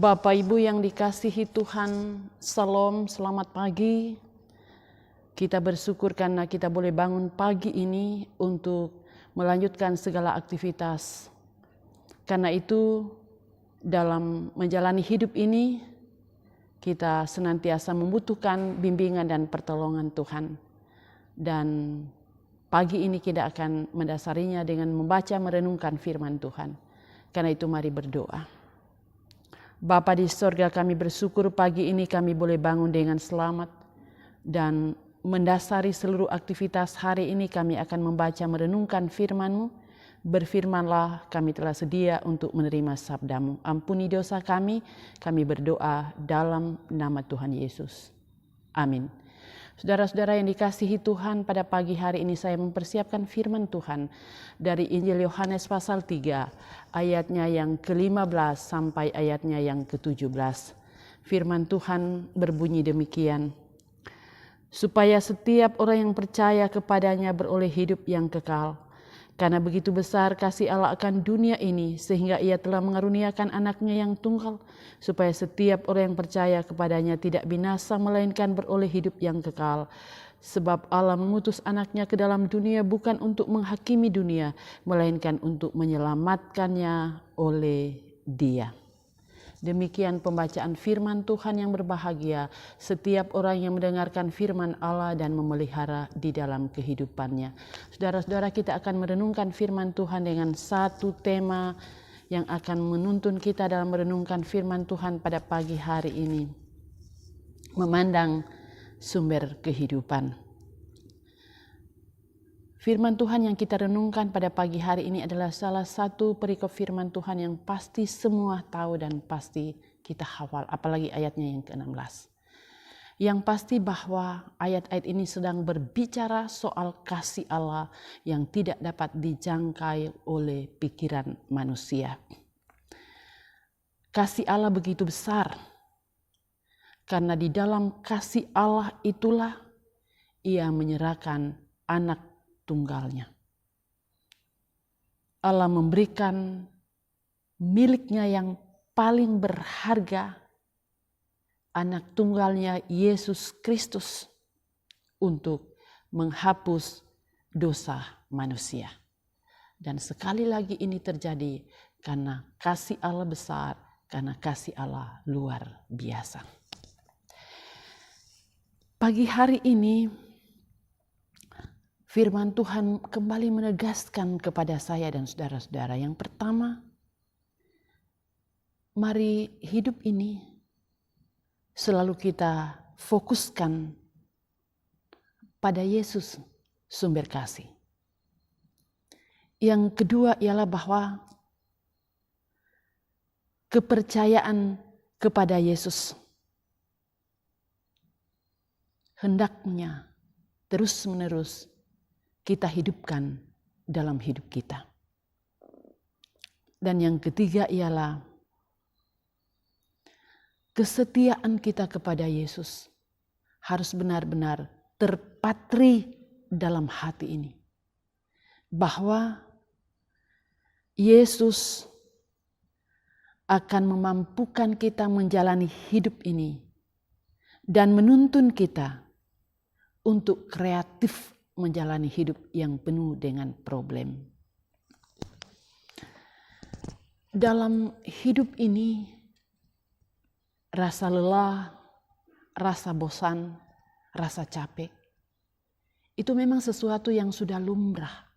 Bapak Ibu yang dikasihi Tuhan, Salam, selamat pagi. Kita bersyukur karena kita boleh bangun pagi ini untuk melanjutkan segala aktivitas. Karena itu dalam menjalani hidup ini kita senantiasa membutuhkan bimbingan dan pertolongan Tuhan. Dan pagi ini kita akan mendasarinya dengan membaca merenungkan firman Tuhan. Karena itu mari berdoa. Bapa di sorga, kami bersyukur pagi ini kami boleh bangun dengan selamat. Dan mendasari seluruh aktivitas hari ini kami akan membaca merenungkan firman-Mu. Berfirmanlah, kami telah sedia untuk menerima sabda-Mu. Ampuni dosa kami berdoa dalam nama Tuhan Yesus. Amin. Saudara-saudara yang dikasihi Tuhan, pada pagi hari ini saya mempersiapkan firman Tuhan dari Injil Yohanes pasal 3, ayatnya yang ke-15 sampai ayatnya yang ke-17. Firman Tuhan berbunyi demikian. Supaya setiap orang yang percaya kepadanya beroleh hidup yang kekal. Karena begitu besar kasih Allah akan dunia ini, sehingga Ia telah mengaruniakan anaknya yang tunggal, supaya setiap orang yang percaya kepadanya tidak binasa, melainkan beroleh hidup yang kekal. Sebab Allah mengutus anaknya ke dalam dunia bukan untuk menghakimi dunia, melainkan untuk menyelamatkannya oleh Dia. Demikian pembacaan firman Tuhan yang berbahagia setiap orang yang mendengarkan firman Allah dan memelihara di dalam kehidupannya. Saudara-saudara, kita akan merenungkan firman Tuhan dengan satu tema yang akan menuntun kita dalam merenungkan firman Tuhan pada pagi hari ini. Memandang sumber kehidupan. Firman Tuhan yang kita renungkan pada pagi hari ini adalah salah satu perikop firman Tuhan yang pasti semua tahu dan pasti kita hafal, apalagi ayatnya yang ke-16. Yang pasti bahwa ayat-ayat ini sedang berbicara soal kasih Allah yang tidak dapat dijangkai oleh pikiran manusia. Kasih Allah begitu besar, karena di dalam kasih Allah itulah Ia menyerahkan anak tunggalnya. Allah memberikan miliknya yang paling berharga, anak tunggalnya Yesus Kristus, untuk menghapus dosa manusia. Dan sekali lagi ini terjadi karena kasih Allah besar, karena kasih Allah luar biasa. Pagi hari ini firman Tuhan kembali menegaskan kepada saya dan saudara-saudara. Yang pertama, mari hidup ini selalu kita fokuskan pada Yesus, sumber kasih. Yang kedua ialah bahwa kepercayaan kepada Yesus hendaknya terus-menerus kita hidupkan dalam hidup kita. Dan yang ketiga ialah kesetiaan kita kepada Yesus harus benar-benar terpatri dalam hati ini. Bahwa Yesus akan memampukan kita menjalani hidup ini dan menuntun kita untuk kreatif menjalani hidup yang penuh dengan problem. Dalam hidup ini, rasa lelah, rasa bosan, rasa capek, itu memang sesuatu yang sudah lumrah.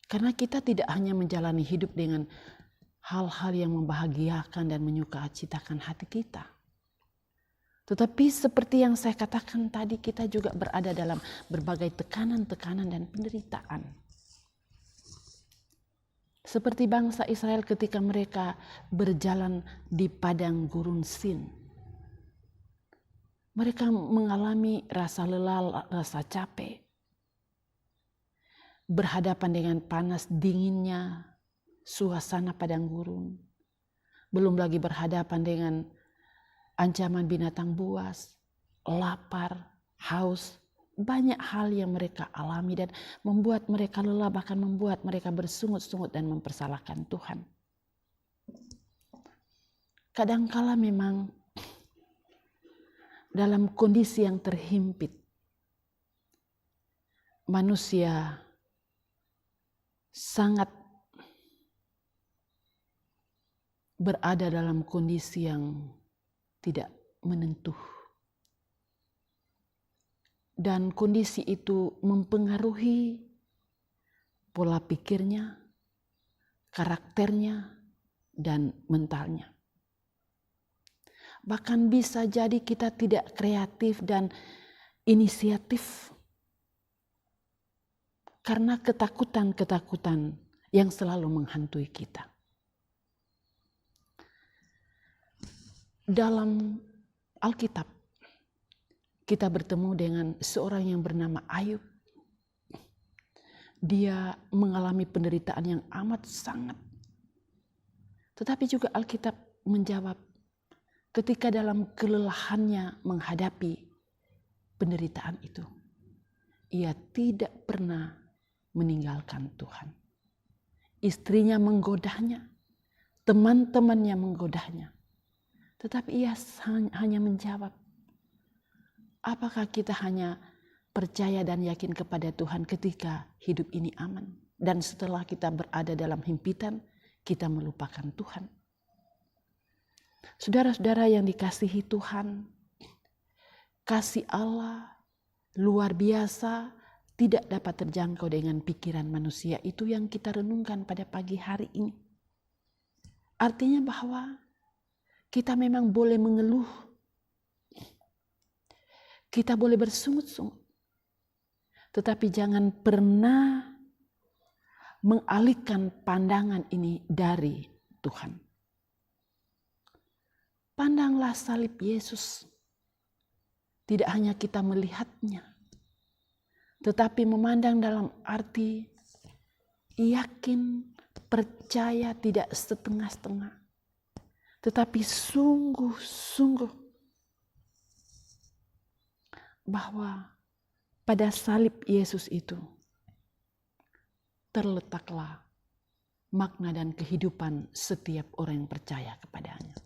Karena kita tidak hanya menjalani hidup dengan hal-hal yang membahagiakan dan menyukacitakan hati kita. Tetapi seperti yang saya katakan tadi, kita juga berada dalam berbagai tekanan-tekanan dan penderitaan. Seperti bangsa Israel ketika mereka berjalan di padang gurun Sin. Mereka mengalami rasa lelah, rasa capek. Berhadapan dengan panas dinginnya suasana padang gurun. Belum lagi berhadapan dengan ancaman binatang buas, lapar, haus, banyak hal yang mereka alami dan membuat mereka lelah, bahkan membuat mereka bersungut-sungut dan mempersalahkan Tuhan. kadangkala memang dalam kondisi yang terhimpit, manusia sangat berada dalam kondisi yang tidak menentu. Dan kondisi itu mempengaruhi pola pikirnya, karakternya, dan mentalnya. Bahkan bisa jadi kita tidak kreatif dan inisiatif karena ketakutan-ketakutan yang selalu menghantui kita. Dalam Alkitab, kita bertemu dengan seorang yang bernama Ayub. Dia mengalami penderitaan yang amat sangat. Tetapi juga Alkitab menjawab, ketika dalam kelelahannya menghadapi penderitaan itu, ia tidak pernah meninggalkan Tuhan. Istrinya menggodanya, teman-temannya menggodanya. Tetapi ia hanya menjawab, apakah kita hanya percaya dan yakin kepada Tuhan ketika hidup ini aman? Dan setelah kita berada dalam himpitan, kita melupakan Tuhan. Saudara-saudara yang dikasihi Tuhan, kasih Allah luar biasa, tidak dapat terjangkau dengan pikiran manusia. Itu yang kita renungkan pada pagi hari ini. Artinya bahwa kita memang boleh mengeluh, kita boleh bersungut-sungut, tetapi jangan pernah mengalihkan pandangan ini dari Tuhan. Pandanglah salib Yesus. Tidak hanya kita melihatnya, tetapi memandang dalam arti yakin, percaya, tidak setengah-setengah, tetapi sungguh-sungguh bahwa pada salib Yesus itu terletaklah makna dan kehidupan setiap orang yang percaya kepadanya.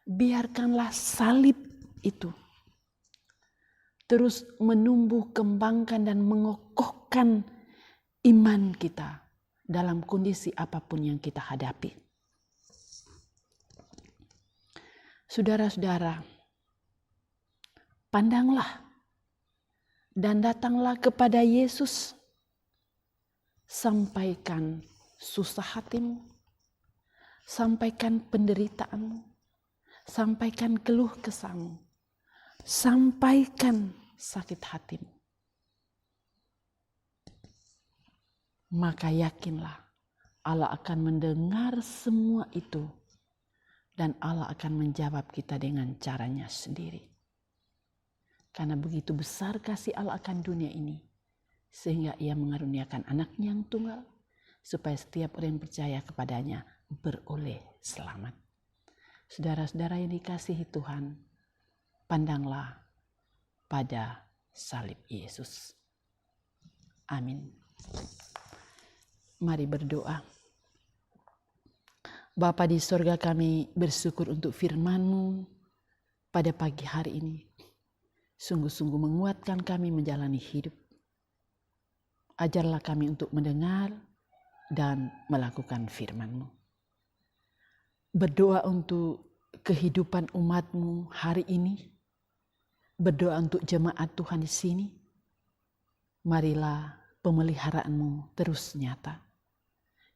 Biarkanlah salib itu terus menumbuh, kembangkan dan mengokohkan iman kita dalam kondisi apapun yang kita hadapi. Saudara-saudara, pandanglah dan datanglah kepada Yesus. Sampaikan susah hatimu, sampaikan penderitaanmu, sampaikan keluh kesahmu, sampaikan sakit hatimu. Maka yakinlah Allah akan mendengar semua itu dan Allah akan menjawab kita dengan caranya sendiri. Karena begitu besar kasih Allah akan dunia ini, sehingga ia mengaruniakan anaknya yang tunggal, supaya setiap orang yang percaya kepadanya beroleh selamat. Saudara-saudara yang dikasihi Tuhan, pandanglah pada salib Yesus. Amin. Mari berdoa. Bapa di sorga, kami bersyukur untuk firman-Mu pada pagi hari ini. Sungguh-sungguh menguatkan kami menjalani hidup. Ajarlah kami untuk mendengar dan melakukan firman-Mu. Berdoa untuk kehidupan umat-Mu hari ini. Berdoa untuk jemaat Tuhan di sini. Marilah pemeliharaan-Mu terus nyata.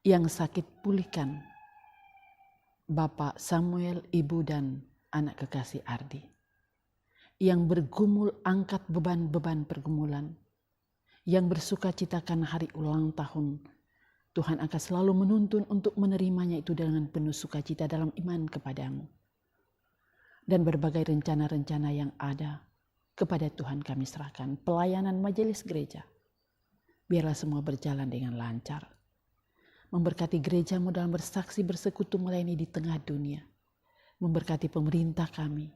Yang sakit pulihkan Bapak Samuel, Ibu dan anak kekasih Ardi. Yang bergumul angkat beban-beban pergumulan. Yang bersuka citakan hari ulang tahun, Tuhan akan selalu menuntun untuk menerimanya itu dengan penuh sukacita dalam iman kepadamu. Dan berbagai rencana-rencana yang ada, kepada Tuhan kami serahkan. Pelayanan majelis gereja, biarlah semua berjalan dengan lancar. Memberkati gereja-Mu dalam bersaksi bersekutu melayani di tengah dunia. Memberkati pemerintah kami.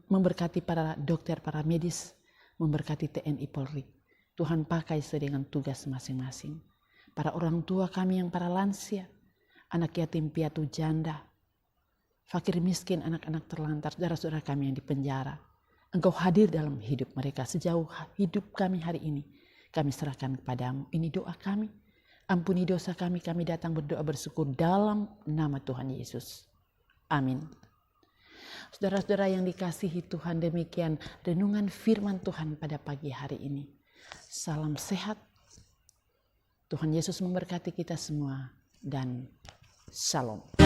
Memberkati para dokter, para medis. Memberkati TNI Polri. Tuhan pakai sesuai dengan tugas masing-masing. Para orang tua kami yang para lansia, anak yatim piatu janda, fakir miskin, anak-anak terlantar, saudara-saudara kami yang di penjara. Engkau hadir dalam hidup mereka sejauh hidup kami hari ini. Kami serahkan kepadamu. Ini doa kami. Ampuni dosa kami datang berdoa bersyukur dalam nama Tuhan Yesus. Amin. Saudara-saudara yang dikasihi Tuhan, demikian renungan firman Tuhan pada pagi hari ini. Salam sehat. Tuhan Yesus memberkati kita semua dan Shalom.